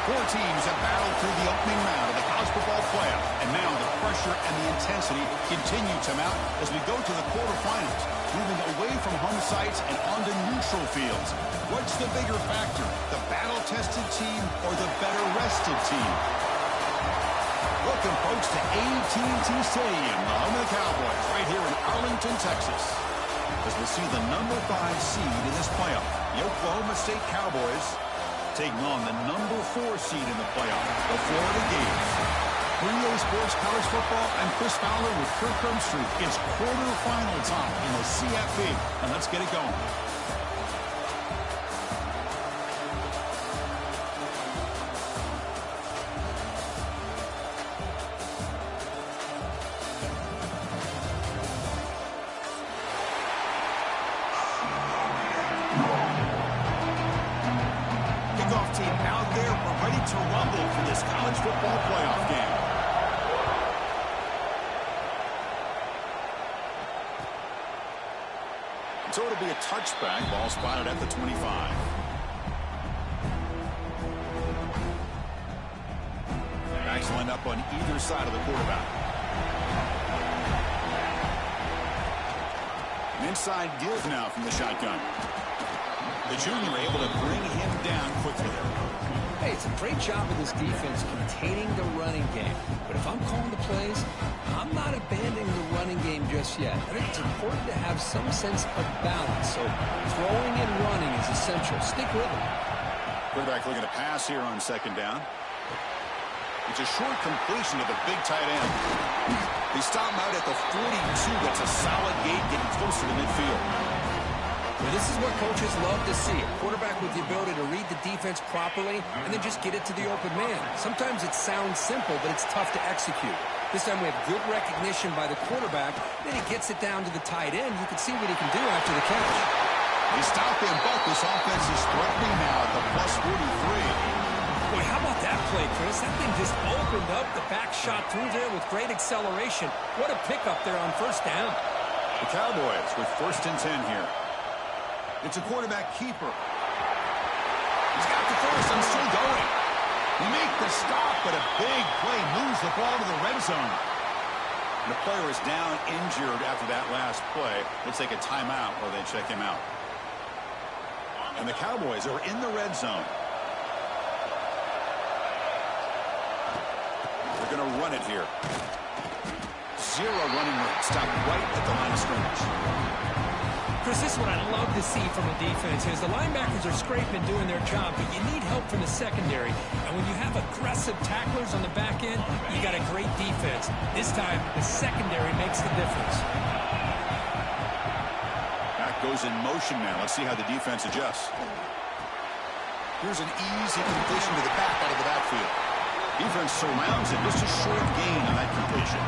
Four teams have battled through the opening round of the college football playoff, and now the pressure and the intensity continue to mount as we go to the quarterfinals, moving away from home sites and onto neutral fields. What's the bigger factor, the battle-tested team or the better-rested team? Welcome, folks, to AT&T Stadium, the home of the Cowboys, right here in Arlington, Texas, as we see the number 5 seed in this playoff, the Oklahoma State Cowboys, taking on the number 4 seed in the playoff, the Florida Gators. For EA Sports College Football, I'm Chris Fowler with Kirk Herbstreit. It's quarterfinal time in the CFP, and let's get it going. So it'll be a touchback. Ball spotted at the 25. Backs lined up on either side of the quarterback. An inside give now from the shotgun. The junior able to bring him down quickly there. Hey, it's a great job of this defense containing the running game. But if I'm calling the plays, I'm not abandoning the running game just yet. I think it's important to have some sense of balance. So throwing and running is essential. Stick with it. Quarterback looking to pass here on second down. It's a short completion to the big tight end. They stop him out at the 42. That's a solid gate getting close to the midfield. Well, this is what coaches love to see. A quarterback with the ability to read the defense properly and then just get it to the open man. Sometimes it sounds simple, but it's tough to execute. This time we have good recognition by the quarterback. Then he gets it down to the tight end. You can see what he can do after the catch. They stop him, but this offense is threatening now at the plus 43. Boy, how about that play, Chris? That thing just opened up. The back shot through there with great acceleration. What a pickup there on first down. The Cowboys with 1st and 10 here. It's a quarterback keeper. He's got the first and still going. They make the stop, but a big play moves the ball to the red zone. And the player is down injured after that last play. Let's take a timeout while they check him out. And the Cowboys are in the red zone. They're going to run it here. Zero running room. Stop right at the line of scrimmage. Chris, this is what I love to see from a defense is the linebackers are scraping, doing their job, but you need help from the secondary. And when you have aggressive tacklers on the back end, you got a great defense. This time, the secondary makes the difference. Back goes in motion now. Let's see how the defense adjusts. Here's an easy completion to the back out of the backfield. Defense surrounds it. Just a short gain on that completion.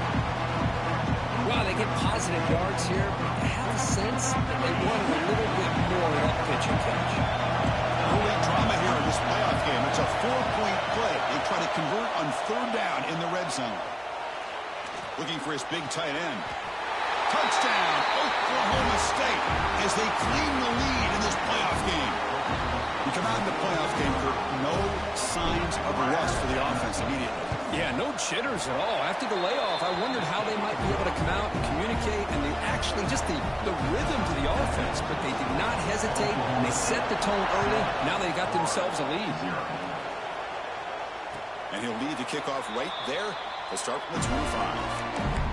Wow, they get positive yards here. I have a sense that they wanted a little bit more of that pitch and catch. Early drama here in this playoff game. It's a 4-point play. They try to convert on 3rd down in the red zone. Looking for his big tight end. Touchdown, Oklahoma State, as they claim the lead in this playoff game. We come out in the playoff game, Kirk, no signs of rust for the offense immediately. Yeah, no jitters at all. After the layoff, I wondered how they might be able to come out and communicate, and they actually just the rhythm to the offense, but they did not hesitate. They set the tone early. Now they got themselves a lead. And he'll lead the kickoff right there. They'll start from the 25.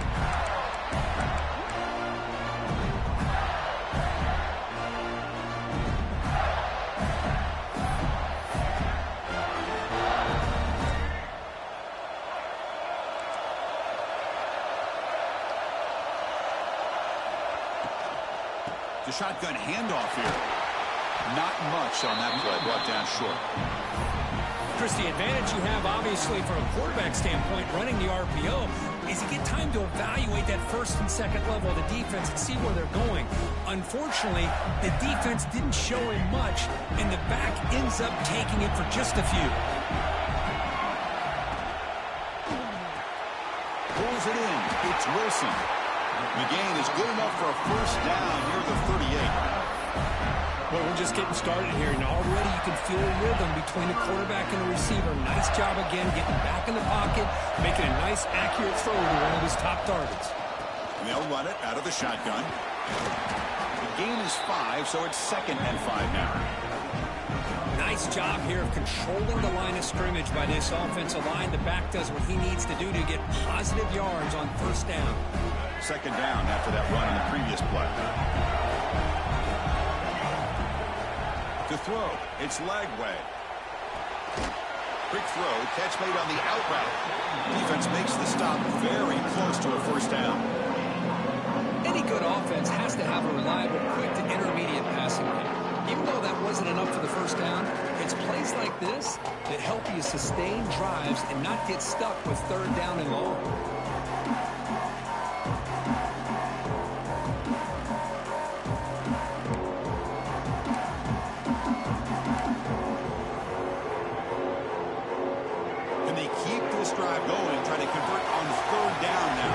The shotgun handoff here. Not much on that play, brought down short. Chris, the advantage you have, obviously, from a quarterback standpoint, running the RPO, is you get time to evaluate that 1st and 2nd level of the defense and see where they're going. Unfortunately, the defense didn't show him much, and the back ends up taking it for just a few. Pulls it in. It's Wilson. The gain is good enough for a 1st down near the 38. Well, we're just getting started here, and already you can feel a rhythm between the quarterback and the receiver. Nice job again getting back in the pocket, making a nice, accurate throw to one of his top targets. And they'll run it out of the shotgun. The gain is 5, so it's 2nd and 5 now. Nice job here of controlling the line of scrimmage by this offensive line. The back does what he needs to do to get positive yards on first down. 2nd down after that run on the previous play. To throw, it's Lagway. Quick throw, catch made on the out route. Defense makes the stop very close to a first down. Any good offense has to have a reliable, quick to intermediate passing game. Even though that wasn't enough for the first down, it's plays like this that help you sustain drives and not get stuck with 3rd down and long. And they keep this drive going, trying to convert on 3rd down now.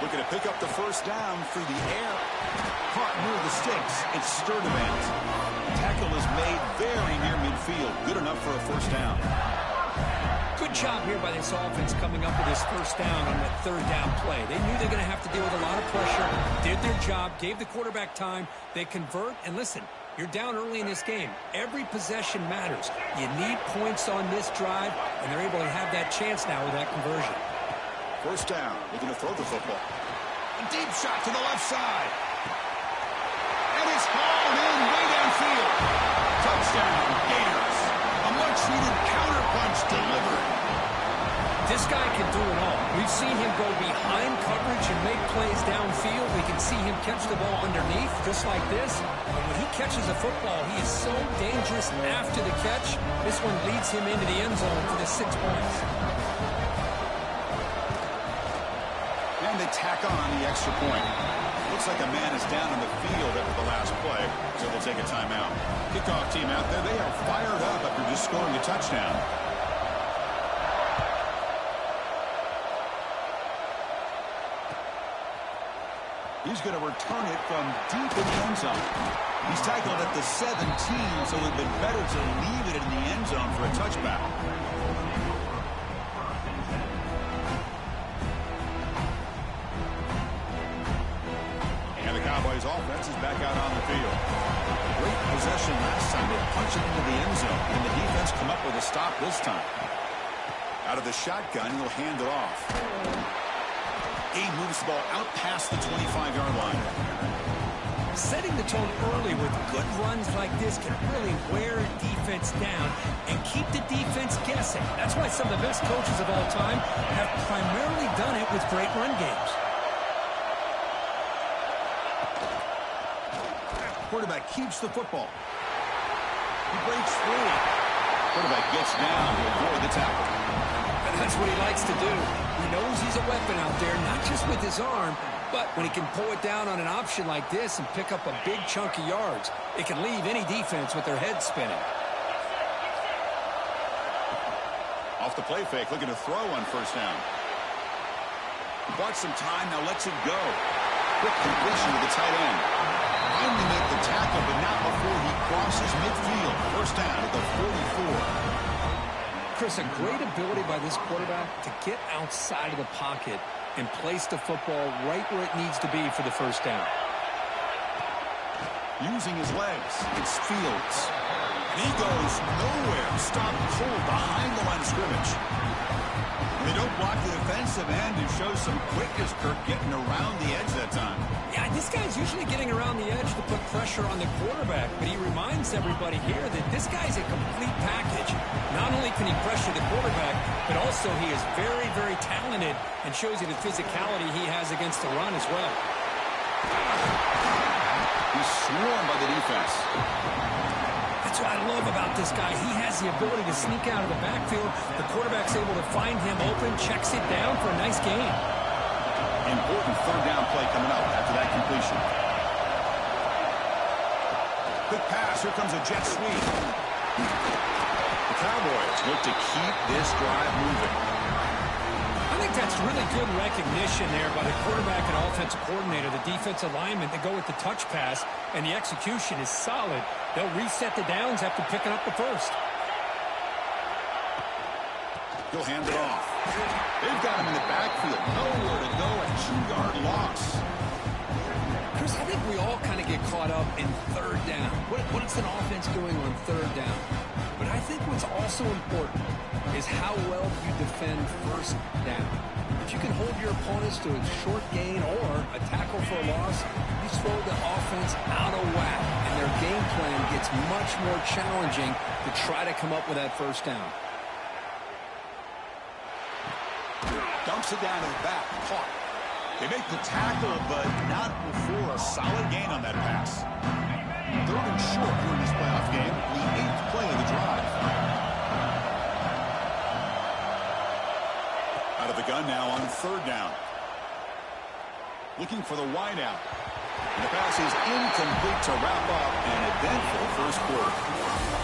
Looking to pick up the first down through the air. Caught near the sticks. It's Sturdivant. Tackle is made very near midfield. Good enough for a first down. Good job here by this offense coming up with this first down on that 3rd down play. They knew they were going to have to deal with a lot of pressure, did their job, gave the quarterback time. They convert, and listen, you're down early in this game. Every possession matters. You need points on this drive, and they're able to have that chance now with that conversion. First down. Looking to throw the football. A deep shot to the left side. And it's hauled in way downfield. Touchdown, Gators. A much-needed counterpunch delivered. This guy can do it all. We've seen him go behind coverage and make plays downfield. We can see him catch the ball underneath, just like this. And when he catches a football, he is so dangerous after the catch. This one leads him into the end zone for the 6 points. And they tack on the extra point. Looks like a man is down in the field after the last play, so they'll take a timeout. Kickoff team out there, they are fired up after just scoring a touchdown. He's going to return it from deep in the end zone. He's tackled at the 17, so it would have been better to leave it in the end zone for a touchback. Cowboys offense is back out on the field. Great possession last time. They punch it into the end zone, and the defense come up with a stop this time. Out of the shotgun, he'll hand it off. He moves the ball out past the 25-yard line. Setting the tone early with good runs like this can really wear a defense down and keep the defense guessing. That's why some of the best coaches of all time have primarily done it with great run games. Quarterback keeps the football. He breaks free. Quarterback gets down to avoid the tackle. And that's what he likes to do. He knows he's a weapon out there, not just with his arm, but when he can pull it down on an option like this and pick up a big chunk of yards, it can leave any defense with their head spinning. Off the play fake, looking to throw on first down. Bought some time, now lets it go. Quick completion to the tight end. Finally made the tackle, but not before he crosses midfield. First down at the 44. Chris, a great ability by this quarterback to get outside of the pocket and place the football right where it needs to be for the first down. Using his legs, it's Fields. And he goes nowhere. Stopped cold behind the line of scrimmage. They don't block the defensive end and show some quickness, Kirk, getting around the edge that time. Yeah, this guy's usually getting around the edge to put pressure on the quarterback, but he reminds everybody here that this guy's a complete package. Not only can he pressure the quarterback, but also he is very, very talented and shows you the physicality he has against the run as well. He's swarmed by the defense. That's what I love about this guy. He has the ability to sneak out of the backfield. The quarterback's able to find him open, checks it down for a nice gain. Important third down play coming up after that completion. Quick pass. Here comes a jet sweep. The Cowboys look to keep this drive moving. I think that's really good recognition there by the quarterback and offensive coordinator, the defensive lineman, to go with the touch pass, and the execution is solid. They'll reset the downs after picking up the first. He'll hand it off. They've got him in the backfield. Nowhere to go, a 2-yard loss. Chris, I think we all kind of get caught up in third down. What's an offense doing on third down? But I think what's also important is how well you defend first down. If you can hold your opponents to a short gain or a tackle for a loss, you throw the offense out of whack, and their game plan gets much more challenging to try to come up with that first down. Dumps it down to the back. Caught. They make the tackle, but not before a solid gain on that pass. 3rd and short here in this playoff game. The 8th play of the drive. Out of the gun now on 3rd down. Looking for the wideout. And the pass is incomplete to wrap up an eventful first quarter.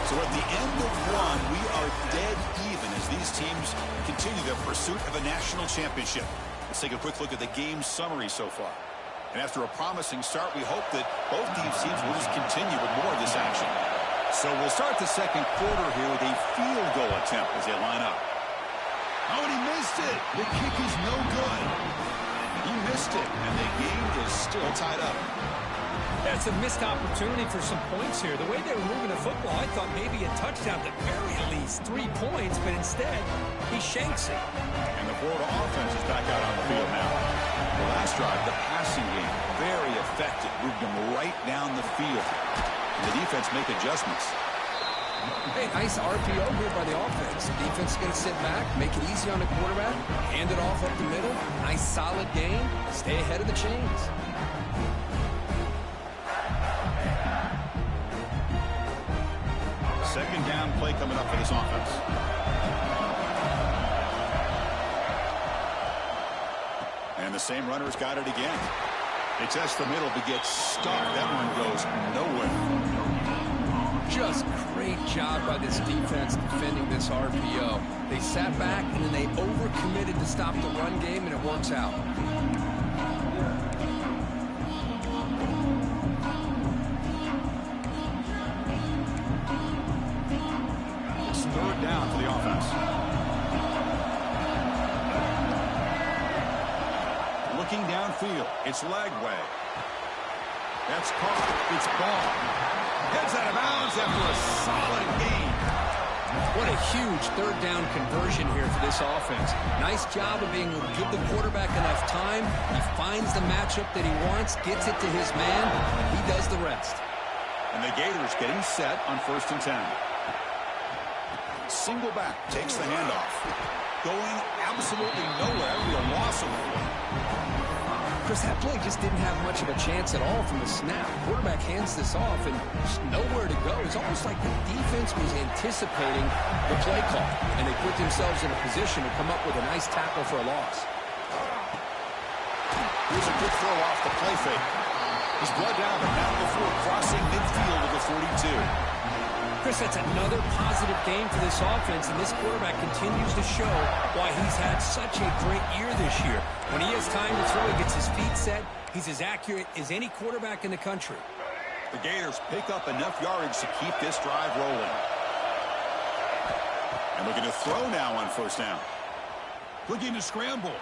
So at the end of one, we are dead even as these teams continue their pursuit of a national championship. Let's take a quick look at the game summary so far. And after a promising start, we hope that both these teams will just continue with more of this action. So we'll start the second quarter here with a field goal attempt as they line up. Oh, and he missed it. The kick is no good. He missed it, and the game is still tied up. That's a missed opportunity for some points here. The way they were moving the football, I thought maybe a touchdown, at the very least 3 points, but instead, he shanks it. And the Florida offense is back out on the field now. The last drive, the passing game, very effective. Moved them right down the field. And the defense make adjustments. Hey, nice RPO here by the offense. The defense is going to sit back, make it easy on the quarterback, hand it off up the middle. Nice solid game. Stay ahead of the chains. Second down play coming up for this offense. And the same runner's got it again. They test the middle but get stuck. That one goes nowhere. Just great job by this defense defending this RPO. They sat back and then they overcommitted to stop the run game, and it works out. It's 3rd down for the offense. Looking downfield, it's Lagway. That's caught. It's ball. Heads out of bounds after a solid gain. What a huge 3rd down conversion here for this offense. Nice job of being able to give the quarterback enough time. He finds the matchup that he wants, gets it to his man. He does the rest. And the Gators getting set on 1st and 10. Single back takes the handoff. Going absolutely nowhere. That'll be a loss of the play. Chris, that play just didn't have much of a chance at all from the snap. Quarterback hands this off and just nowhere to go. It's almost like the defense was anticipating the play call, and they put themselves in a position to come up with a nice tackle for a loss. Here's a good throw off the play fake. He's brought down, but not before crossing midfield of the 42. Chris, that's another positive game for this offense, and this quarterback continues to show why he's had such a great year this year. When he has time to throw, he gets his feet set. He's as accurate as any quarterback in the country. The Gators pick up enough yardage to keep this drive rolling. And looking to throw now on 1st down. Looking to scramble.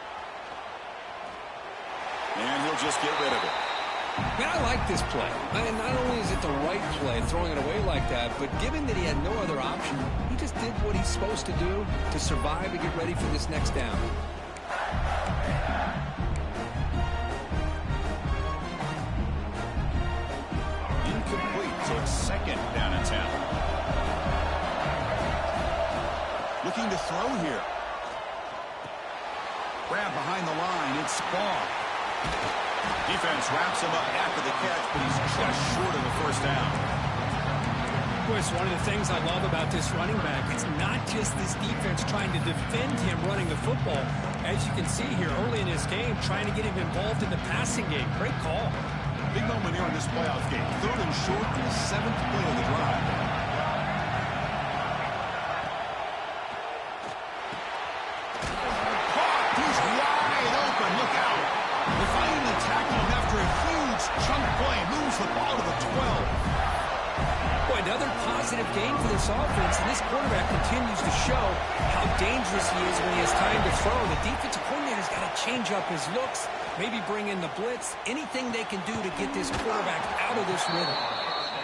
And he'll just get rid of it. Man, I like this play. And not only is it the right play, throwing it away like that, but given that he had no other option, he just did what he's supposed to do to survive and get ready for this next down. Incomplete, so it's 2nd down and 10. Looking to throw here. Grab behind the line, it's Ball. Defense wraps him up after the catch, but he's just short of the 1st down. Chris, one of the things I love about this running back, it's not just this defense trying to defend him running the football. As you can see here early in this game, trying to get him involved in the passing game. Great call. Big moment here in this playoff game. 3rd and short, and the 7th play of the drive. He's wide chunk play moves the ball to the 12. Boy, another positive game for this offense, and this quarterback continues to show how dangerous he is when he has time to throw. The defensive coordinator's got to change up his looks, maybe bring in the blitz, anything they can do to get this quarterback out of this rhythm.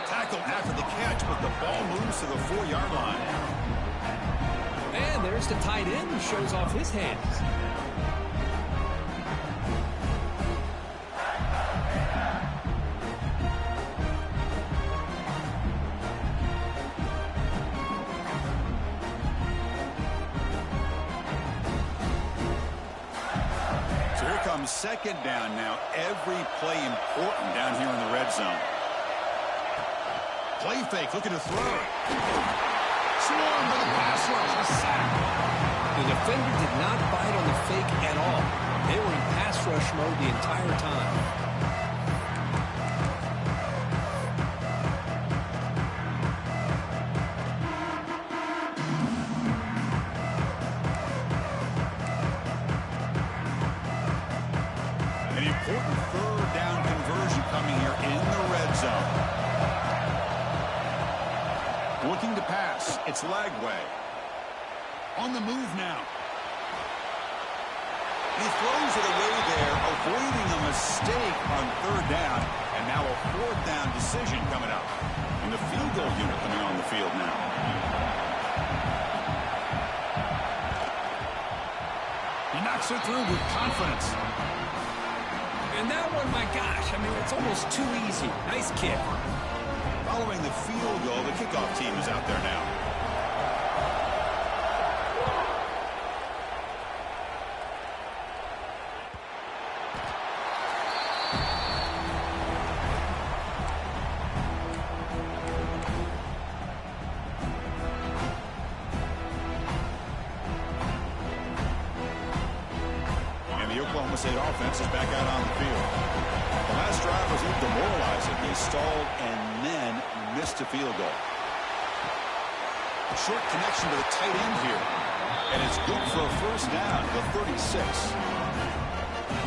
Tackle after the catch, but the ball moves to the 4-yard line. And there's the tight end who shows off his hands. Second down now. Every play important down here in the red zone. Play fake, looking to throw. Swarm with a pass rush, a sack. The defender did not bite on the fake at all. They were in pass rush mode the entire time. Looking to pass. It's Lagway. On the move now. He throws it away there, avoiding a mistake on third down. And now a fourth down decision coming up. And the field goal unit coming on the field now. He knocks it through with confidence. And that one, my gosh, I mean, it's almost too easy. Nice kick. Following the field goal, the kickoff team is out there now. And the Oklahoma State offense is back out on the field. The last drive was demoralizing. They stalled and then missed a field goal. A short connection to the tight end here. And it's good for a first down, the 36.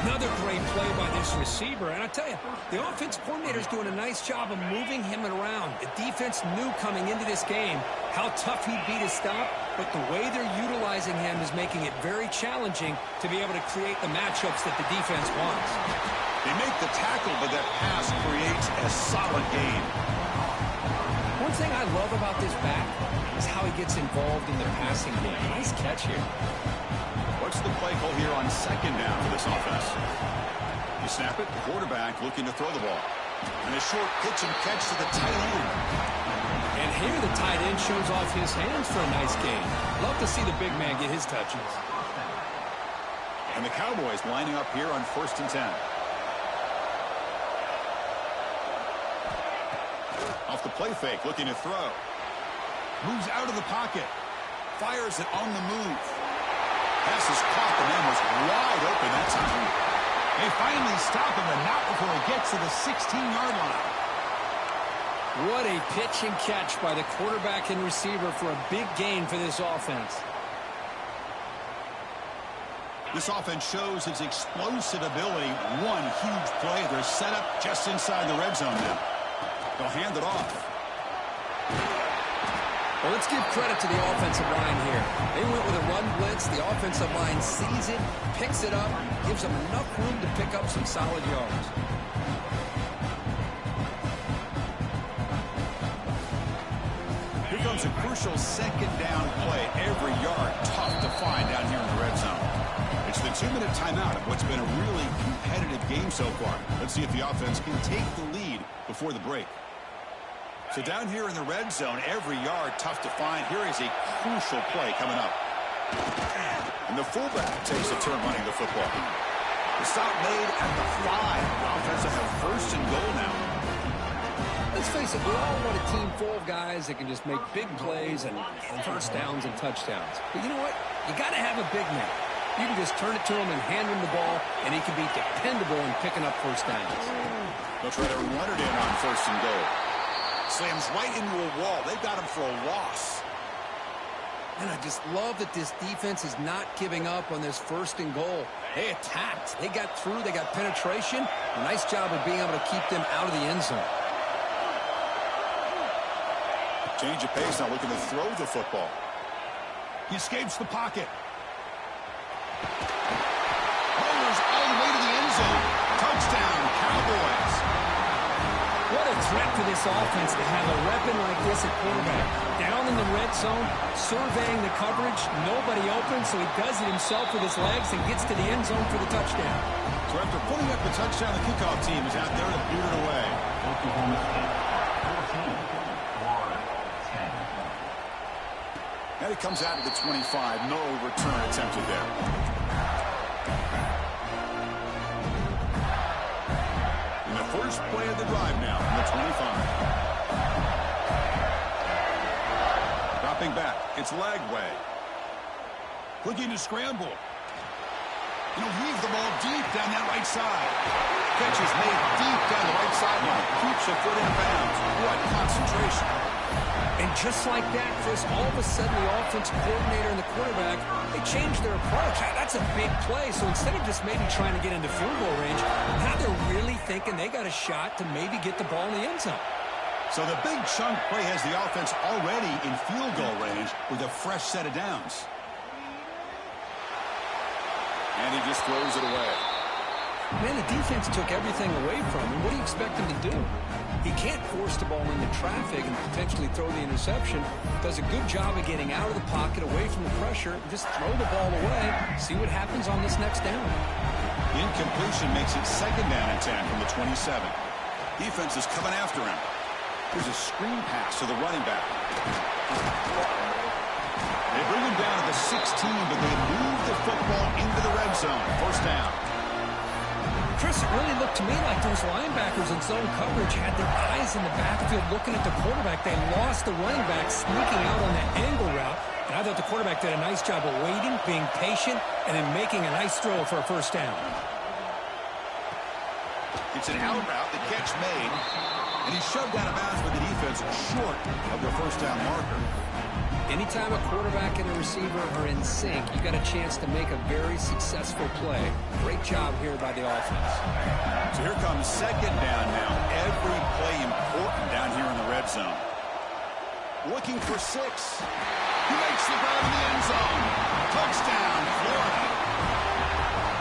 Another great play by this receiver. And I tell you, the offense coordinator's doing a nice job of moving him around. The defense knew coming into this game how tough he'd be to stop, but the way they're utilizing him is making it very challenging to be able to create the matchups that the defense wants. They make the tackle, but that pass creates a solid gain. One thing I love about this back is how he gets involved in the passing game. Nice catch here. What's the play call here on second down for this offense? You snap it, the quarterback looking to throw the ball. And a short pitch and catch to the tight end. And here the tight end shows off his hands for a nice gain. Love to see the big man get his touches. And the Cowboys lining up here on 1st and 10. Off the play fake, looking to throw. Moves out of the pocket. Fires it on the move. Pass is caught. The man was wide open that time. They finally stop him, but not before he gets to the 16-yard line. What a pitch and catch by the quarterback and receiver for a big gain for this offense. This offense shows its explosive ability. One huge play. They're set up just inside the red zone now. They'll hand it off. Well, let's give credit to the offensive line here. They went with a run blitz. The offensive line sees it, picks it up, gives them enough room to pick up some solid yards. Here comes a crucial second down play. Every yard tough to find down here in the red zone. It's the 2-minute timeout of what's been a really competitive game so far. Let's see if the offense can take the lead before the break. So down here in the red zone, every yard tough to find. Here is a crucial play coming up. And the fullback takes a turn running the football. The stop made at the 5. The offense will have 1st and goal now. Let's face it, we all want a team full of guys that can just make big plays and first downs and touchdowns. But you know what? You got to have a big man. You can just turn it to him and hand him the ball, and he can be dependable in picking up first downs. They'll try to run it in on 1st and goal. Slams right into a wall. They've got him for a loss. And I just love that this defense is not giving up on this 1st and goal. They attacked. They got through. They got penetration. A nice job of being able to keep them out of the end zone. Change of pace, now looking to throw the football. He escapes the pocket. Rolls all the way to the end zone. Touchdown, Cowboys. What a threat for this offense to have a weapon like this at quarterback. Down in the red zone, surveying the coverage, nobody open, so he does it himself with his legs and gets to the end zone for the touchdown. So after putting up the touchdown, the kickoff team is out there to boot it away. Oklahoma State, 14, And it comes out to the 25. No return attempted there. In the first play of the drive now from the 25. Dropping back. It's Lagway. Looking to scramble. He'll weave the ball deep down that right side. Catch is made deep down the right sideline. Keeps a foot in bounds. What concentration. And just like that, Chris, all of a sudden the offensive coordinator and the quarterback, they changed their approach. That's a big play. So instead of just maybe trying to get into field goal range, now they're really thinking they got a shot to maybe get the ball in the end zone. So the big chunk play has the offense already in field goal range with a fresh set of downs. And he just throws it away. Man, the defense took everything away from him. What do you expect him to do? He can't force the ball into traffic and potentially throw the interception. Does a good job of getting out of the pocket, away from the pressure, and just throw the ball away. See what happens on this next down. Incompletion makes it 2nd down and 10 from the 27. Defense is coming after him. Here's a screen pass to the running back. They bring him down to the 16, but they move the football into the red zone. 1st down. Chris, it really looked to me like those linebackers in zone coverage had their eyes in the backfield looking at the quarterback. They lost the running back sneaking out on that angle route. And I thought the quarterback did a nice job of waiting, being patient, and then making a nice throw for a 1st down. It's an out route, the catch made. And he's shoved out of bounds with the defense short of the 1st down marker. Anytime a quarterback and a receiver are in sync, you got a chance to make a very successful play. Great job here by the offense. So here comes 2nd down now. Every play important down here in the red zone. Looking for 6. He makes the grab in the end zone. Touchdown, Florida.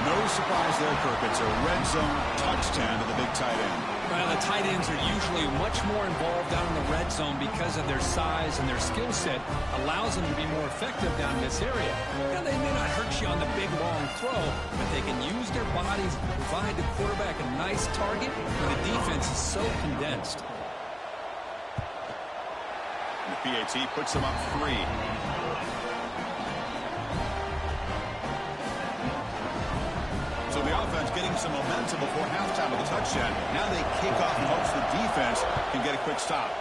No surprise there, Kirk. It's a red zone touchdown to the big tight end. Well, the tight ends are usually much more involved down in the red zone because of their size and their skill set allows them to be more effective down in this area. Now, they may not hurt you on the big, long throw, but they can use their bodies to provide the quarterback a nice target when the defense is so condensed. And the PAT puts them up 3. So the offense getting some momentum before halftime with a touchdown. Now they kick off in hopes the defense can get a quick stop.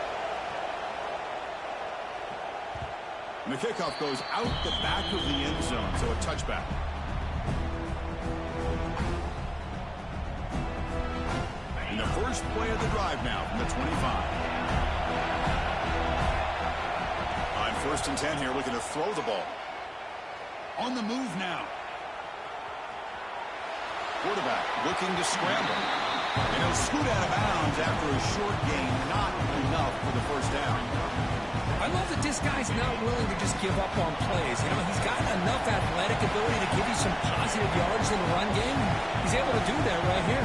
And the kickoff goes out the back of the end zone, so a touchback. In the first play of the drive now from the 25. On 1st and 10 here, looking to throw the ball. On the move now. Quarterback looking to scramble. And he'll scoot out of bounds after a short gain. Not enough for the 1st down. I love that this guy's not willing to just give up on plays. You know, he's got enough athletic ability to give you some positive yards in the run game. He's able to do that right here.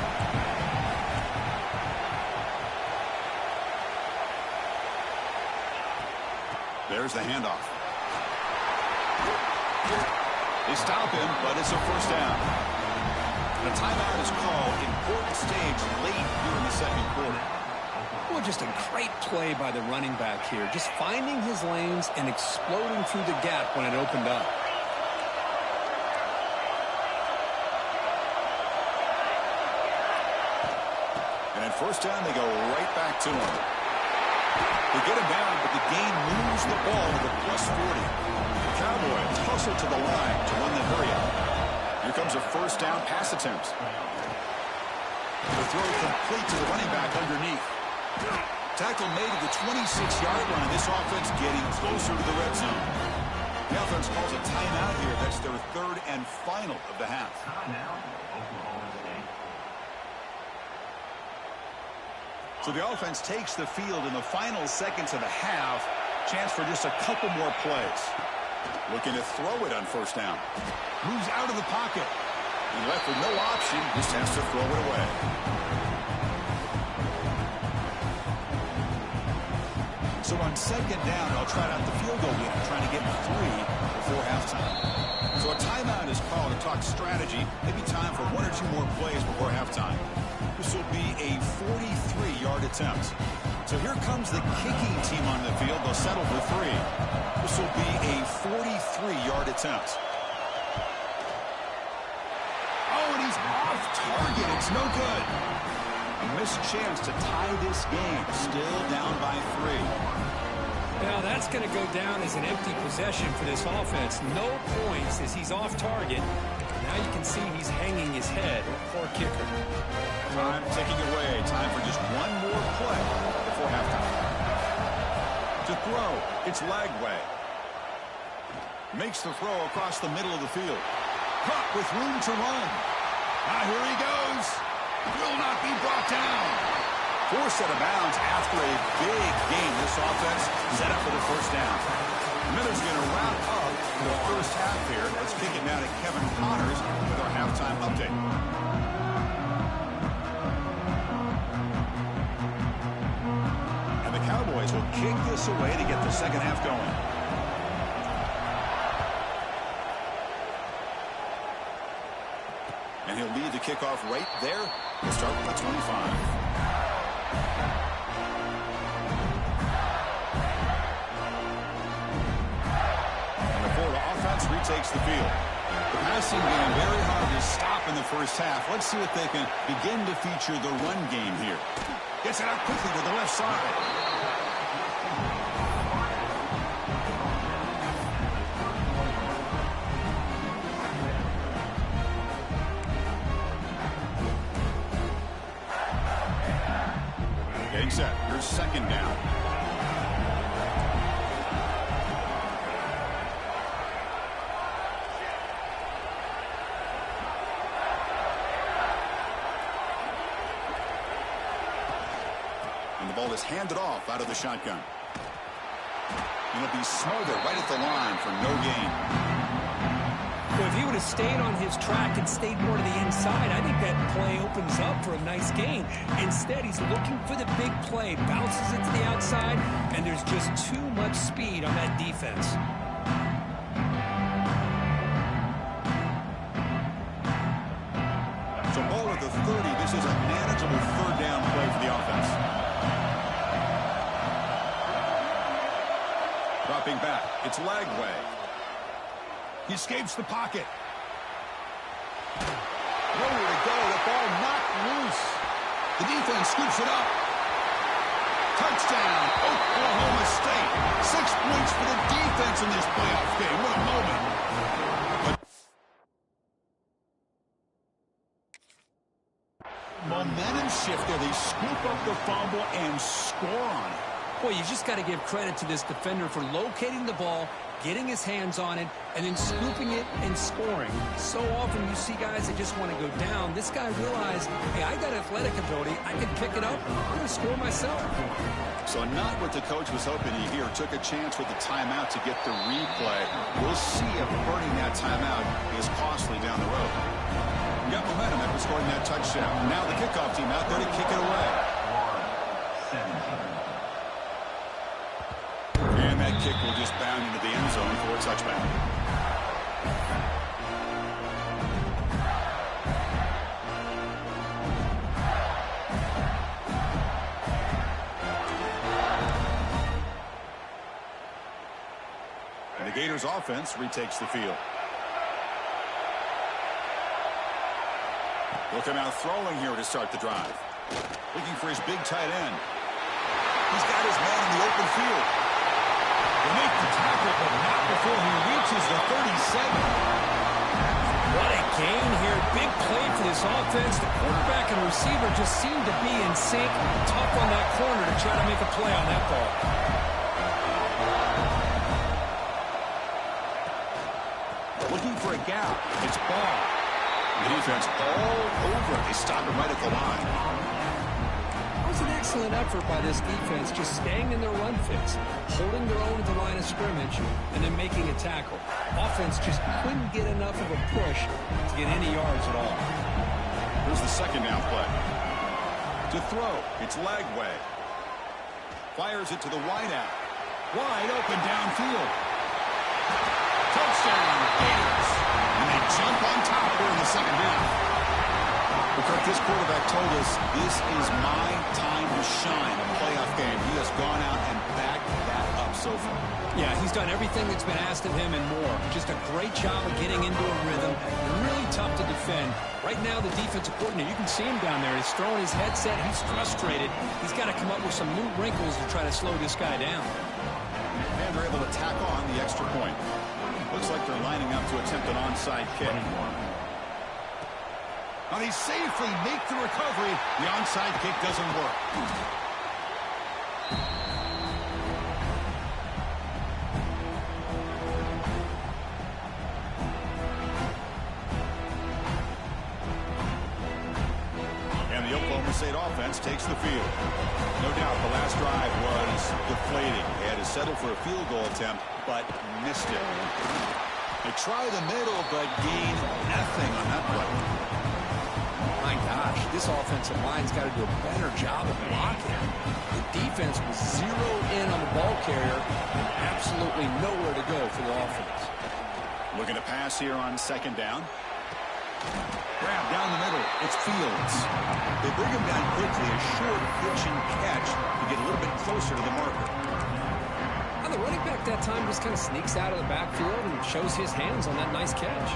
There's the handoff. They stop him, but it's a 1st down. The timeout is called. Important stage late here in the 2nd quarter. Well, just a great play by the running back here. Just finding his lanes and exploding through the gap when it opened up. And at 1st down, they go right back to him. They get him down, but the gain moves the ball to the +40. The Cowboys hustle to the line to run the hurry up. Here comes a 1st down pass attempt. The throw complete to the running back underneath. Tackle made at the 26-yard line. This offense getting closer to the red zone. The offense calls a timeout here. That's their third and final of the half. So the offense takes the field in the final seconds of the half. Chance for just a couple more plays. Looking to throw it on first down. Moves out of the pocket. He left with no option. Just has to throw it away. So on second down, I'll try out the field goal unit, trying to get 3 before halftime. So a timeout is called to talk strategy. Maybe time for 1 or 2 more plays before halftime. This will be a 43-yard attempt. So here comes the kicking team on the field. They'll settle for 3. This will be a 43-yard attempt. Oh, and he's off target. It's no good. A missed chance to tie this game. Still down by 3. Now that's going to go down as an empty possession for this offense. No points as he's off target. Now you can see he's hanging his head. Poor kicker. Time ticking away. Time for just 1 more play before halftime. To throw, it's Lagway. Makes the throw across the middle of the field. Caught with room to run. Now here he goes. Will not be brought down. Forced out of bounds after a big game. This offense set up for the first down. Miller's going to wrap up the first half here. Let's kick it down to Kevin Connors with our halftime update. And the Cowboys will kick this away to get the second half going. And he'll lead the kickoff right there. We'll start with the 25. Retakes the field. The passing game very hard to stop in the first half. Let's see if they can begin to feature the run game here. Gets it out quickly to the left side. Getting set. Here's second down. Ball is handed off out of the shotgun. And it'll be smothered right at the line for no gain. Well, if he would have stayed on his track and stayed more to the inside, I think that play opens up for a nice gain. Instead, he's looking for the big play, bounces it to the outside, and there's just too much speed on that defense. So ball at the 30. This is a manageable third down play for the offense. Dropping back, it's Lagway. He escapes the pocket. Nowhere to go, the ball knocked loose. The defense scoops it up. Touchdown, Oklahoma State. 6 points for the defense in this playoff game. What a moment. Momentum shift there. They scoop up the fumble and score on it. Boy, you just got to give credit to this defender for locating the ball, getting his hands on it, and then scooping it and scoring. So often you see guys that just want to go down. This guy realized, hey, I got athletic ability. I can pick it up. I'm going to score myself. So not what the coach was hoping to hear. Took a chance with the timeout to get the replay. We'll see if burning that timeout is costly down the road. Got momentum after scoring that touchdown. Now the kickoff team out there to kick it away. And that kick will just bound into the end zone for a touchback. And the Gators offense retakes the field. They'll come out throwing here to start the drive. Looking for his big tight end. He's got his man in the open field. They make the tackle, but not before he reaches the 37. What a gain here. Big play for this offense. The quarterback and receiver just seem to be in sync. Tough on that corner to try to make a play on that ball. a gap. It's ball. The defense all over it. They stop it right at the line. It was an excellent effort by this defense, just staying in their run fix, holding their own at the line of scrimmage, and then making a tackle. Offense just couldn't get enough of a push to get any yards at all. Here's the second down play. To throw, it's Lagway. Fires it to the wideout. Wide open downfield. Touchdown, Gators. And they jump on top here in the second half. Because this quarterback told us this is my time to shine, a playoff game. He has gone out and backed that up so far. Yeah, he's done everything that's been asked of him and more. Just a great job of getting into a rhythm. Really tough to defend. Right now, the defensive coordinator, you can see him down there. He's throwing his headset. He's frustrated. He's got to come up with some new wrinkles to try to slow this guy down. And they're able to tack on the extra point. Looks like they're lining up to attempt an onside kick. And they safely make the recovery. The onside kick doesn't work. And the Oklahoma State offense takes the field. No doubt the last drive was deflating. They had to settle for a field goal attempt, but missed it. They try the middle, but gain nothing on that play. My gosh, this offensive line's got to do a better job of blocking. The defense was zeroed in on the ball carrier and absolutely nowhere to go for the offense. Looking to pass here on second down. Grab down the middle. It's Fields. They bring him down quickly. A short pitching catch to get a little bit closer to the marker. Now the running back that time just kind of sneaks out of the backfield and shows his hands on that nice catch.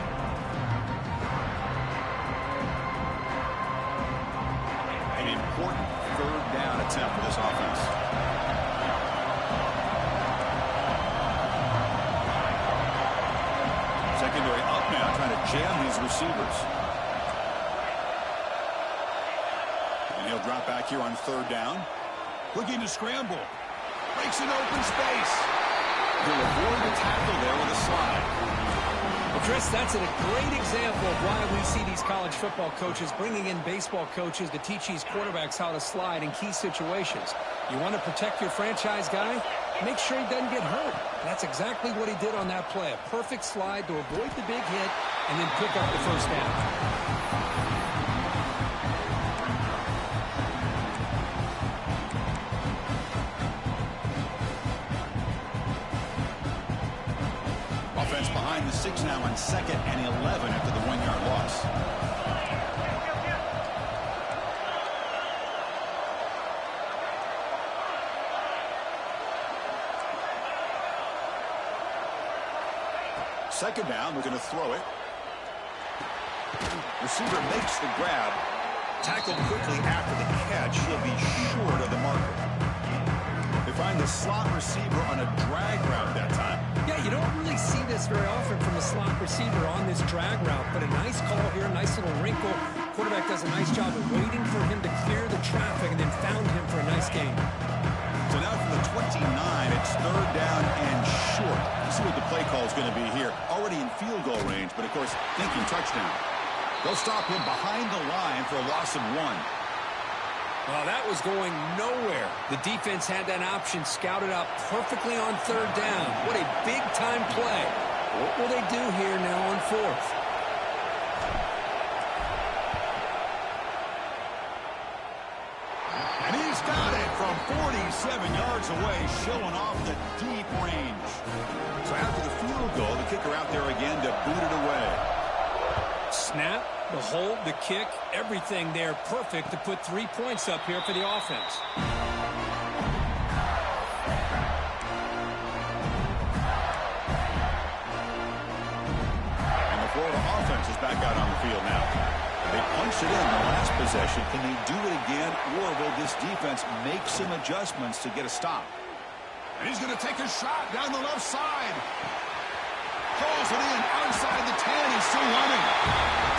An important third down attempt for this offense. Secondary up now, trying to jam these receivers. And he'll drop back here on third down. Looking to scramble. Breaks an open space. He'll avoid the tackle there with a slide. Well, Chris, that's a great example of why we see these college football coaches bringing in baseball coaches to teach these quarterbacks how to slide in key situations. You want to protect your franchise guy? Make sure he doesn't get hurt. That's exactly what he did on that play. A perfect slide to avoid the big hit and then pick up the first down. Offense behind the 6 now on 2nd and 11 after the 1-yard loss. Second down, we're going to throw it. Receiver makes the grab. Tackled quickly after the catch. He'll be short of the marker. They find the slot receiver on a drag route that time. Yeah, you don't really see this very often from a slot receiver on this drag route, but a nice call here, nice little wrinkle. Quarterback does a nice job of waiting for him to clear the traffic and then found him for a nice gain. So now from the 29, it's third down and short. You see what the play call is going to be here. Already in field goal range, but of course, thinking touchdown. They'll stop him behind the line for a loss of 1. Well, that was going nowhere. The defense had that option scouted out perfectly on third down. What a big-time play. What will they do here now on fourth? And he's got it from 47 yards away, showing off the deep range. So after the field goal, the kicker out there again to boot it away. Snap, the hold, the kick, everything there perfect to put 3 points up here for the offense. And the Florida offense is back out on the field now. They punched it in the last possession. Can they do it again, or will this defense make some adjustments to get a stop? And he's going to take a shot down the left side. Pulls it in, outside the 10, he's still running.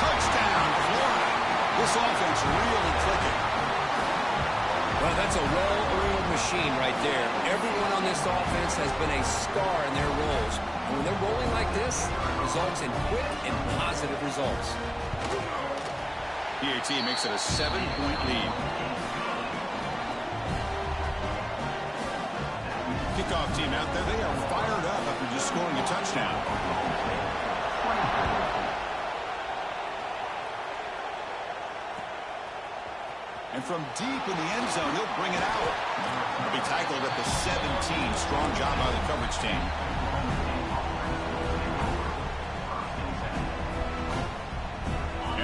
Touchdown, Florida. This offense really clicking. Well, that's a well-oiled machine right there. Everyone on this offense has been a star in their roles. And when they're rolling like this, it results in quick and positive results. PAT makes it a 7-point lead. Kickoff team out there, they are fired up after just scoring a touchdown. And from deep in the end zone, he'll bring it out. He'll be tackled at the 17. Strong job by the coverage team.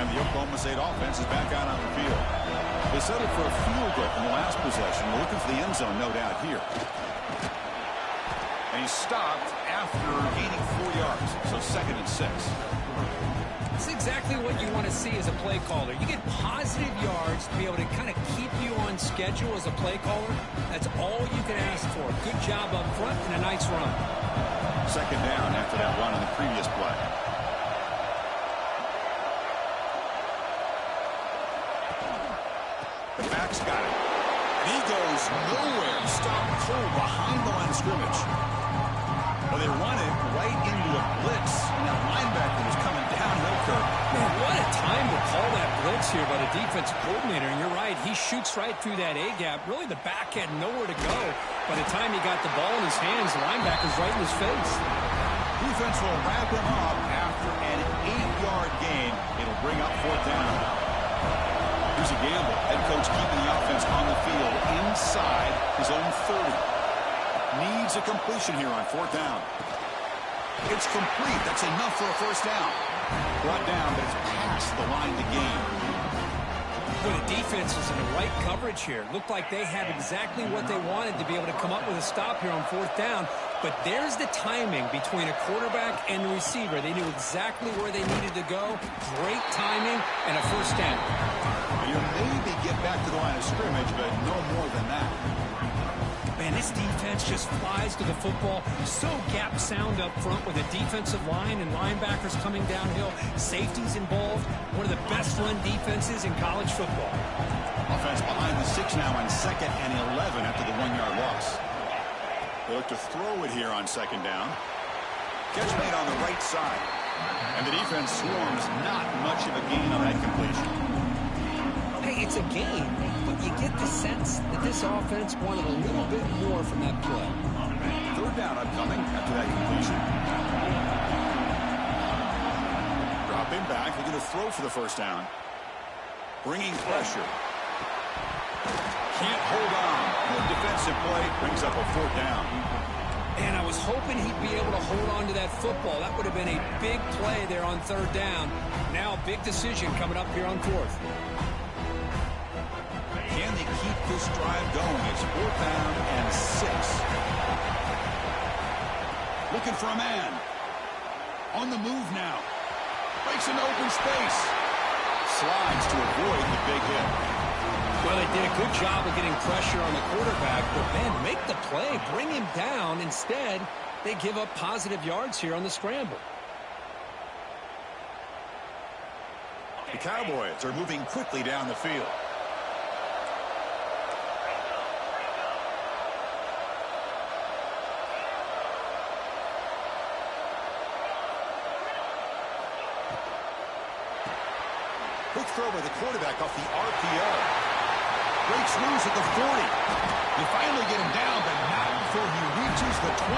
And the Oklahoma State offense is back out on the field. They settled for a field goal in the last possession. We're looking for the end zone, no doubt, here. And he stopped after gaining 4 yards, so 2nd and 6. It's exactly what you want to see as a play caller. You get positive yards to be able to kind of keep you on schedule as a play caller. That's all you can ask for. Good job up front and a nice run. 2nd down after that run on the previous play. The back's got it. And he goes nowhere. Stopped cold behind the line of scrimmage. Well, they run it right into a blitz. And that linebacker was coming downhill, Kirk. Man, what a time to call that blitz here by the defensive coordinator. And you're right, he shoots right through that A-gap. Really, the back had nowhere to go. By the time he got the ball in his hands, the linebacker's right in his face. Defense will wrap him up after an 8-yard gain. It'll bring up 4th down. Here's a gamble. Head coach keeping the offense on the field inside his own 30. Needs a completion here on 4th down. It's complete. That's enough for a 1st down. Brought down, but it's past the line to gain. Well, the defense was in the right coverage here. Looked like they had exactly what they wanted to be able to come up with a stop here on 4th down. But there's the timing between a quarterback and the receiver. They knew exactly where they needed to go. Great timing and a 1st down. You maybe get back to the line of scrimmage, but no more than that. Man, this defense just flies to the football. So gap sound up front with a defensive line and linebackers coming downhill. Safeties involved. One of the best run defenses in college football. Offense behind the 6 now on 2nd and 11 after the 1-yard loss. They look to throw it here on 2nd down. Catch made on the right side. And the defense swarms not much of a gain on that completion. Hey, it's a game, but you get the sense that this offense wanted a little bit more from that play. 3rd down upcoming after that completion. Dropping back, looking to throw for the 1st down. Bringing pressure. Can't hold on. Good defensive play. Brings up a 4th down. And I was hoping he'd be able to hold on to that football. That would have been a big play there on 3rd down. Now, big decision coming up here on 4th. Can they keep this drive going? It's 4th down and 6. Looking for a man. On the move now. Breaks into open space. Slides to avoid the big hit. Well, they did a good job of getting pressure on the quarterback, but, man, make the play. Bring him down. Instead, they give up positive yards here on the scramble. The Cowboys are moving quickly down the field. Quick throw by the quarterback off the RPO. Breaks loose at the 40. They finally get him down, but not before he reaches the 25.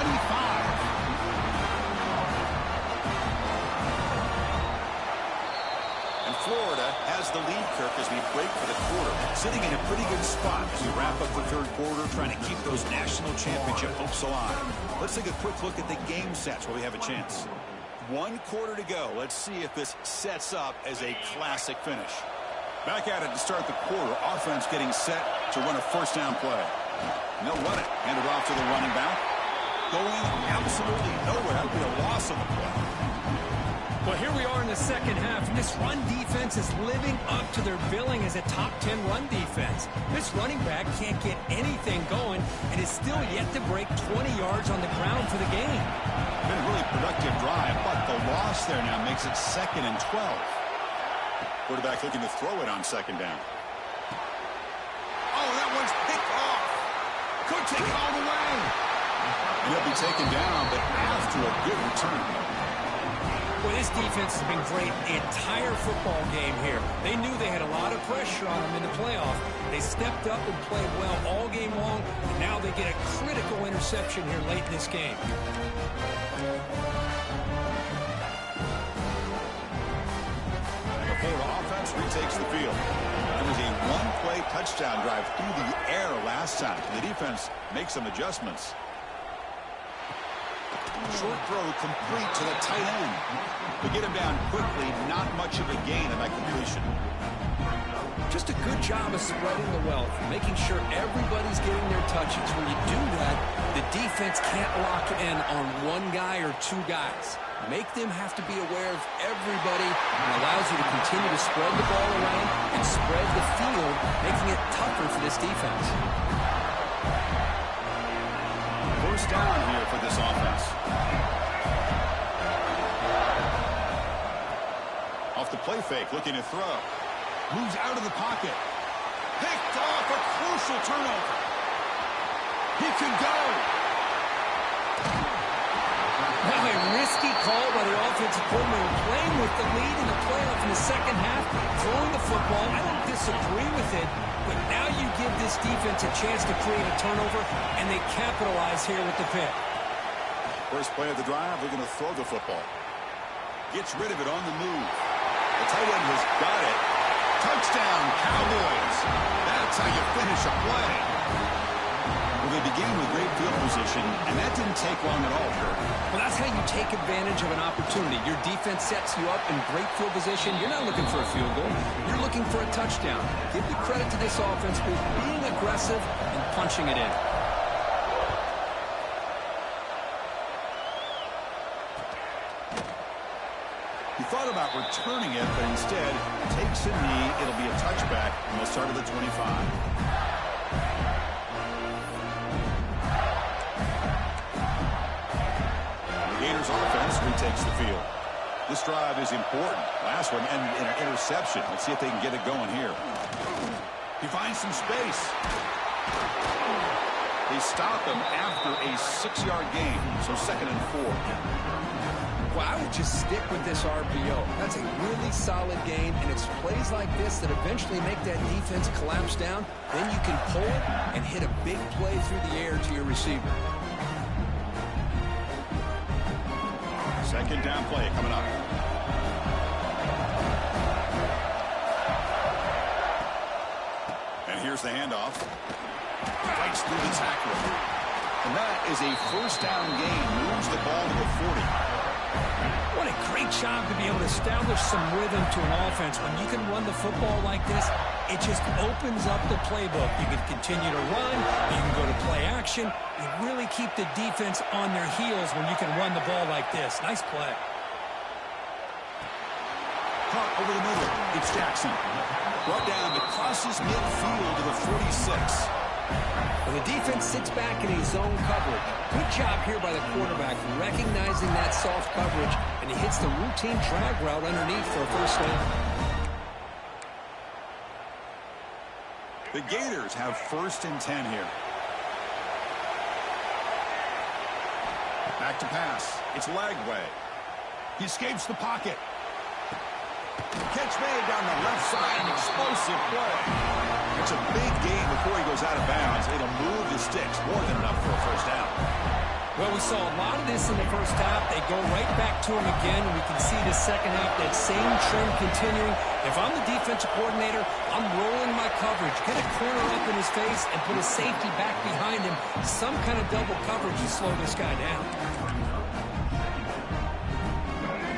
And Florida has the lead, Kirk, as we break for the quarter. Sitting in a pretty good spot as we wrap up the 3rd quarter, trying to keep those national championship hopes alive. Let's take a quick look at the game sets where we have a chance. 1 quarter to go. Let's see if this sets up as a classic finish. Back at it to start the quarter. Offense getting set to run a 1st down play. And they'll run it. Hand it off to the running back. Going absolutely nowhere. That would be a loss on the play. Well, here we are in the 2nd half, and this run defense is living up to their billing as a top 10 run defense. This running back can't get anything going and is still yet to break 20 yards on the ground for the game. Been a really productive drive, but the loss there now makes it 2nd and 12. Quarterback looking to throw it on 2nd down. Oh, that one's picked off. take it all the way. And he'll be taken down, but after a good return. Well, this defense has been great the entire football game here. They knew they had a lot of pressure on them in the playoff. They stepped up and played well all game long, and now they get a critical interception here late in this game. And the Florida offense retakes the field. It was a one-play touchdown drive through the air last time. The defense makes some adjustments. Short throw complete to the tight end. To get him down quickly, not much of a gain in that completion. Just a good job of spreading the wealth, making sure everybody's getting their touches. When you do that, the defense can't lock in on one guy or two guys. Make them have to be aware of everybody, and allows you to continue to spread the ball around and spread the field, making it tougher for this defense. First down here for this offense. Off the play fake, looking to throw. Moves out of the pocket. Picked off, a crucial turnover. He can go. Now a risky call by the offensive coordinator, playing with the lead in the playoff in the second half, throwing the football. I don't disagree with it, but now you give this defense a chance to create a turnover, and they capitalize here with the pick. First play of the drive, they're going to throw the football. Gets rid of it on the move. The tight end has got it. Touchdown, Cowboys. That's how you finish a play. Well, they began with great field position, and that didn't take long at all, Kurt. Well, that's how you take advantage of an opportunity. Your defense sets you up in great field position. You're not looking for a field goal. You're looking for a touchdown. Give the credit to this offense for being aggressive and punching it in. He thought about returning it, but instead takes a knee. It'll be a touchback, and they'll start at the 25. Gators offense retakes the field. This drive is important. Last one ended in an interception. Let's see if they can get it going here. He finds some space. They stop him after a 6-yard gain, so 2nd and 4. Well, I would just stick with this RPO. That's a really solid game, and it's plays like this that eventually make that defense collapse down. Then you can pull it and hit a big play through the air to your receiver. Second down play coming up. And here's the handoff. Fights through the tackle. And that is a first down gain. Moves the ball to the 40. What a great job to be able to establish some rhythm to an offense. When you can run the football like this, it just opens up the playbook. You can continue to run. You can go to play action. You really keep the defense on their heels when you can run the ball like this. Nice play. Caught over the middle. It's Jackson. Brought down, but crosses midfield to the 46. Well, the defense sits back in a zone coverage. Good job here by the quarterback, recognizing that soft coverage, and he hits the routine drag route underneath for a first down. The Gators have 1st and 10 here. Back to pass. It's Lagway. He escapes the pocket. Catch made down the left side. An explosive play. It's a big gain before he goes out of bounds. It'll move the sticks more than enough for a first down. Well, we saw a lot of this in the first half. They go right back to him again, and we can see the second half, that same trend continuing. If I'm the defensive coordinator, I'm rolling my coverage. Get a corner up in his face and put a safety back behind him. Some kind of double coverage to slow this guy down.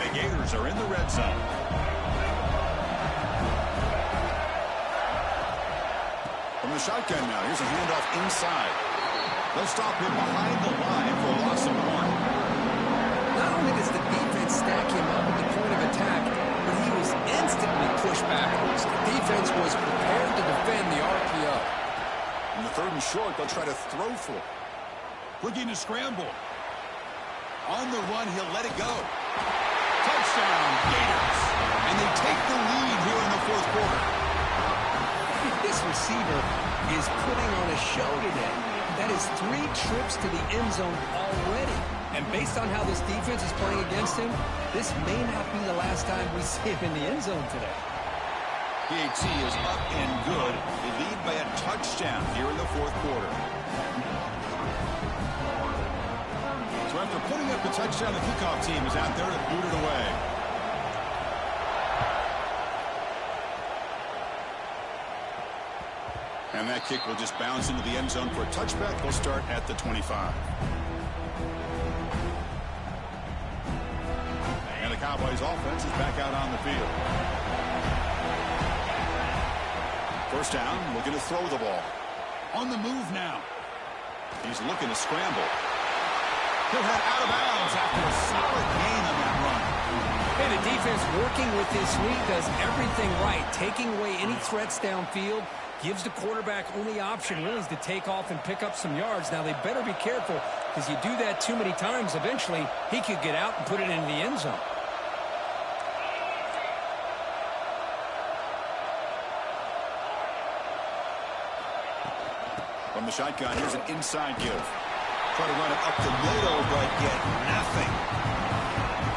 The Gators are in the red zone. From the shotgun now, here's a handoff inside. They'll stop him behind the line for a loss of 1. Not only does the defense stack him up at the point of attack, but he was instantly pushed backwards. The defense was prepared to defend the RPO. In the 3rd and short, they'll try to throw for it. Looking to scramble. On the run, he'll let it go. Touchdown, Gators. And they take the lead here in the 4th quarter. This receiver is putting on a show today. That is 3 trips to the end zone already. And based on how this defense is playing against him, this may not be the last time we see him in the end zone today. PAT is up and good. They lead by a touchdown here in the fourth quarter. So after putting up the touchdown, the kickoff team is out there to boot it away. And that kick will just bounce into the end zone for a touchback. They'll start at the 25. And the Cowboys offense is back out on the field. First down, looking to throw the ball. On the move now. He's looking to scramble. He'll head out of bounds after a solid gain on that run. Hey, the defense working with this lead does everything right. Taking away any threats downfield gives the quarterback only option really is to take off and pick up some yards. Now, they better be careful because you do that too many times, eventually he could get out and put it into the end zone. From the shotgun, here's an inside give. Try to run it up the middle, but get nothing.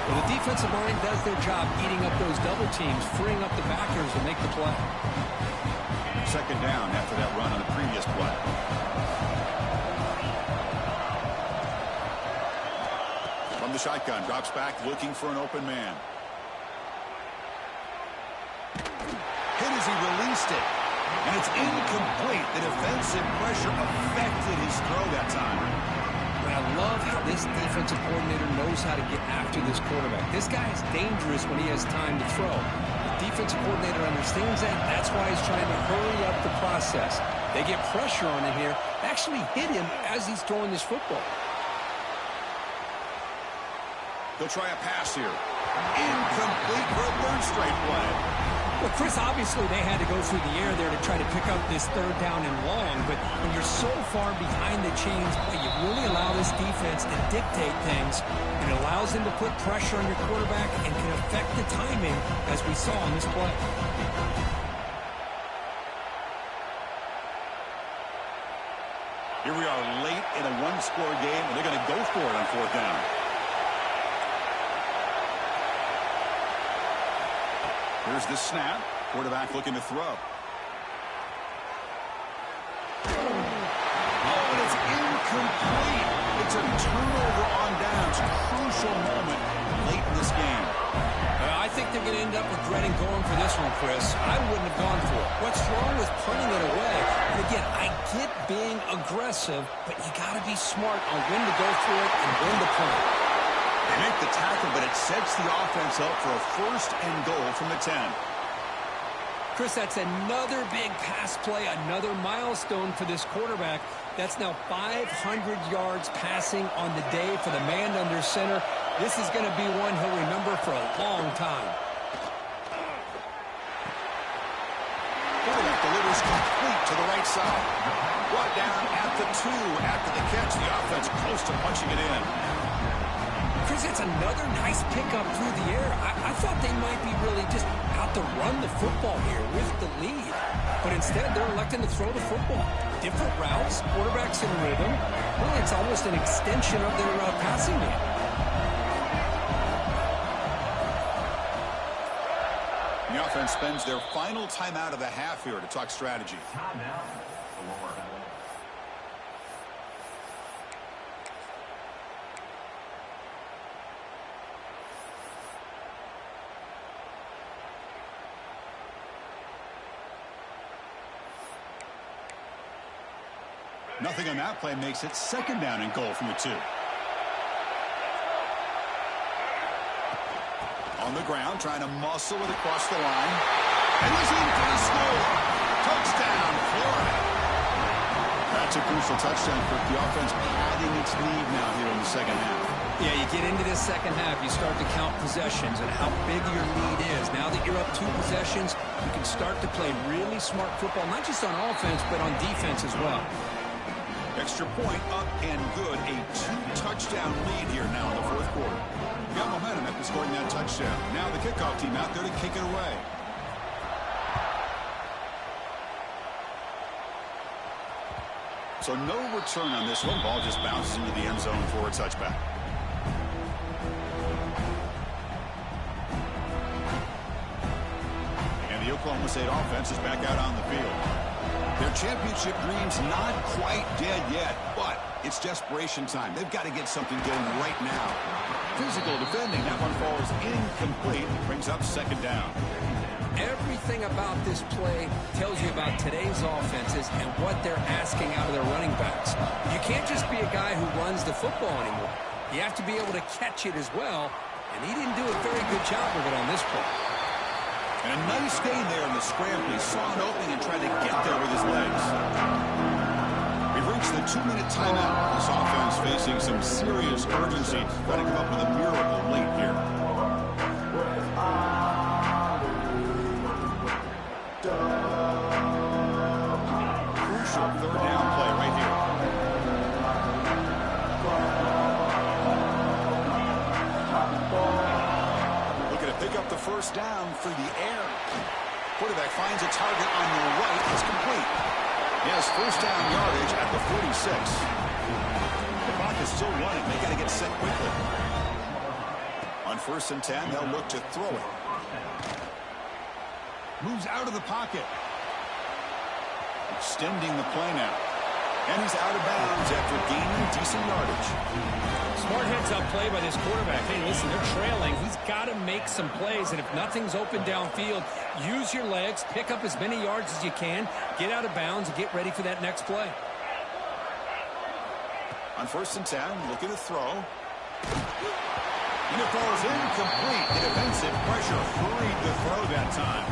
Well, the defensive line does their job eating up those double teams, freeing up the backers to make the play. Second down after that run on the previous play. From the shotgun, drops back looking for an open man. Hit as he released it. And it's incomplete. The defensive pressure affected his throw that time. But I love how this defensive coordinator knows how to get after this quarterback. This guy is dangerous when he has time to throw. The defensive coordinator understands that. That's why he's trying to hurry up the process. They get pressure on him here. Actually hit him as he's throwing this football. They'll try a pass here. Incomplete for a third straight play. Well, Chris, obviously they had to go through the air there to try to pick up this third down and long, but when you're so far behind the chains, boy, you really allow this defense to dictate things, and it allows them to put pressure on your quarterback and can affect the timing, as we saw on this play. Here we are late in a one-score game, and they're going to go for it on fourth down. Here's the snap. Quarterback looking to throw. Oh, and it's incomplete. It's a turnover on downs. Crucial moment late in this game. I think they're going to end up regretting going for this one, Chris. I wouldn't have gone for it. What's wrong with punting it away? And again, I get being aggressive, but you got to be smart on when to go for it and when to punt it. They make the tackle, but it sets the offense up for a first and goal from the 10. Chris, that's another big pass play, another milestone for this quarterback. That's now 500 yards passing on the day for the man under center. This is going to be one he'll remember for a long time. Quarterback delivers complete to the right side. Brought down at the 2 after the catch. The offense close to punching it in. Chris, it's another nice pickup through the air. I thought they might be really just out to run the football here with the lead. But instead, they're electing to throw the football. Different routes, quarterbacks in rhythm. Well, it's almost an extension of their passing game. The offense spends their final timeout of the half here to talk strategy. Nothing on that play makes it second down and goal from the 2. On the ground, trying to muscle it across the line. And he's in for the score. Touchdown, Florida. That's a crucial touchdown for the offense padding its lead now here in the second half. Yeah, you get into this second half, you start to count possessions and how big your lead is. Now that you're up 2 possessions, you can start to play really smart football, not just on offense, but on defense as well. Extra point up and good. A 2-touchdown lead here now in the fourth quarter. Got momentum after scoring that touchdown. Now the kickoff team out there to kick it away. So no return on this one. Ball just bounces into the end zone for a touchback. And the Oklahoma State offense is back out on the field. Their championship dreams not quite dead yet, but it's desperation time. They've got to get something going right now. Physical defending. That one falls incomplete. Brings up second down. Everything about this play tells you about today's offenses and what they're asking out of their running backs. You can't just be a guy who runs the football anymore. You have to be able to catch it as well, and he didn't do a very good job of it on this play. And a nice gain there in the scramble. He saw an opening and tried to get there with his legs. We've reached the 2-minute timeout. This offense facing some serious urgency, trying to come up with a miracle late here. Crucial third down play right here. Looking to pick up the first down through the air. Quarterback finds a target on the right. It's complete. He has first down yardage at the 46. The clock is still running. They got to get set quickly. On 1st and 10, they'll look to throw it. Moves out of the pocket. Extending the play now. And he's out of bounds after gaining decent yardage. Smart heads-up play by this quarterback. Hey, listen, they're trailing. He's got to make some plays, and if nothing's open downfield, use your legs, pick up as many yards as you can, get out of bounds, and get ready for that next play. On 1st and 10, looking to throw. And it falls incomplete. The defensive pressure hurried the throw that time.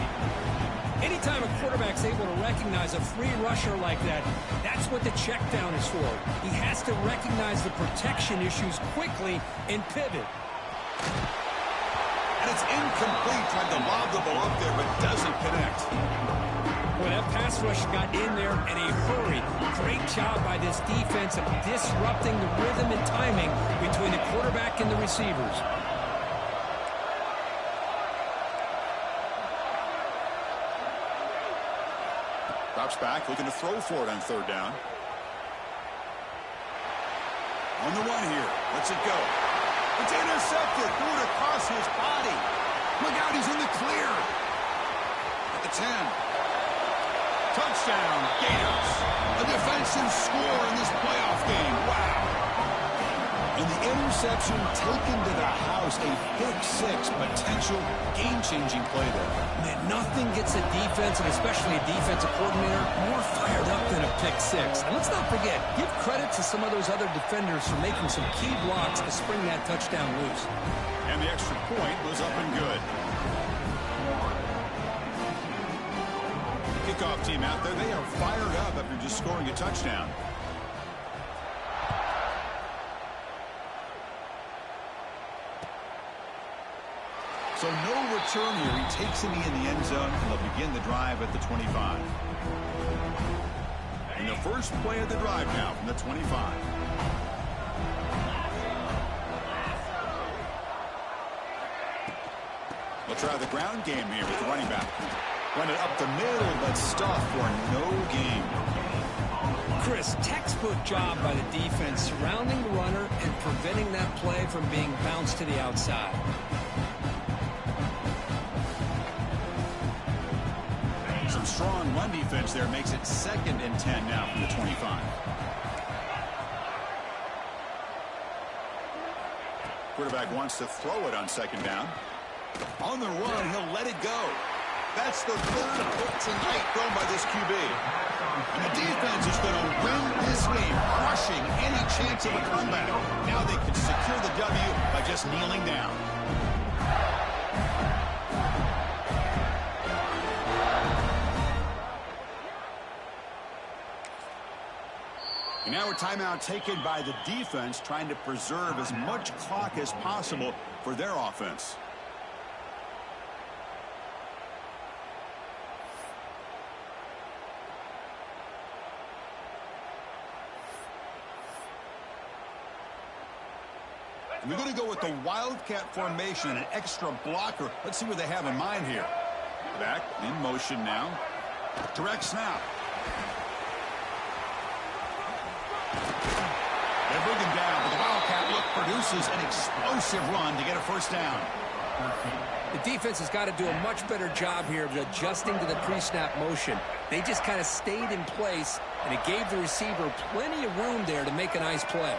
Anytime a quarterback's able to recognize a free rusher like that, that's what the check down is for. He has to recognize the protection issues quickly and pivot. And it's incomplete. Tried to lob the ball up there, but doesn't connect. Boy, that pass rush got in there in a hurry. Great job by this defense of disrupting the rhythm and timing between the quarterback and the receivers. Drops back, looking to throw for it on 3rd down. On the one here. Lets it go. It's intercepted. Threw it across his body. Look out, he's in the clear. At the 10. Touchdown, Gators. A defensive score in this playoff game. Wow. And the interception taken to the house. A pick-6 potential game-changing play there. Man, nothing gets a defense, and especially a defensive coordinator, more fired up than a pick-6. And let's not forget, give credit to some of those other defenders for making some key blocks to spring that touchdown loose. And the extra point was up and good. Kickoff team out there, they are fired up after just scoring a touchdown. So no return here. He takes it in the end zone, and they'll begin the drive at the 25. And the first play of the drive now from the 25. They'll try the ground game here with the running back. Run it up the middle, but stuff for no gain. Chris, textbook job by the defense surrounding the runner and preventing that play from being bounced to the outside. Some strong run defense there makes it 2nd and 10 now from the 25. Quarterback wants to throw it on 2nd down. On the run, he'll let it go. That's the 3rd hit tonight thrown by this QB. And the defense is going to win this game, crushing any chance of a comeback. Now they can secure the W by just kneeling down. And now a timeout taken by the defense, trying to preserve as much clock as possible for their offense. We're going to go with the Wildcat formation, an extra blocker. Let's see what they have in mind here. Back in motion now. Direct snap. forces an explosive run to get a first down. The defense has got to do a much better job here of adjusting to the pre-snap motion. They just kind of stayed in place, and it gave the receiver plenty of room there to make a nice play.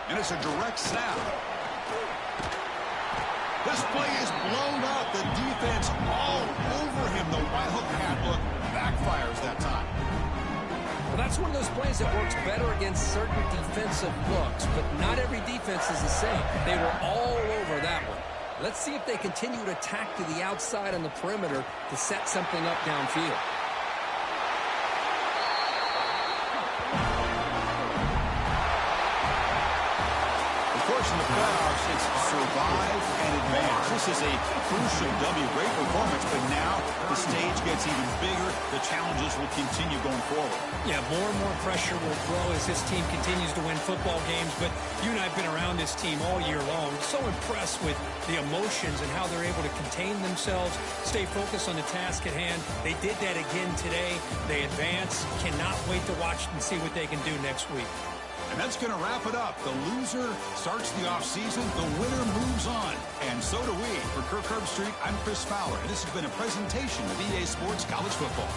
And it's a direct snap. This play is blown up. The defense all over him. The right hook hat look backfires that time. Well, that's one of those plays that works better against certain defensive looks, but not every defense is the same. They were all over that one. Let's see if they continue to attack to the outside on the perimeter to set something up downfield. Of course, in the playoffs, it's survive and advance. This is a crucial W. Great performance, but now the stage gets even bigger. The challenges will continue going forward. Yeah, more and more pressure will grow as this team continues to win football games, but you and I have been around this team all year long. So impressed with the emotions and how they're able to contain themselves, stay focused on the task at hand. They did that again today. They advance. Cannot wait to watch and see what they can do next week. And that's going to wrap it up. The loser starts the offseason. The winner moves on. And so do we. For Kirk Herbstreit, I'm Chris Fowler. And this has been a presentation of EA Sports College Football.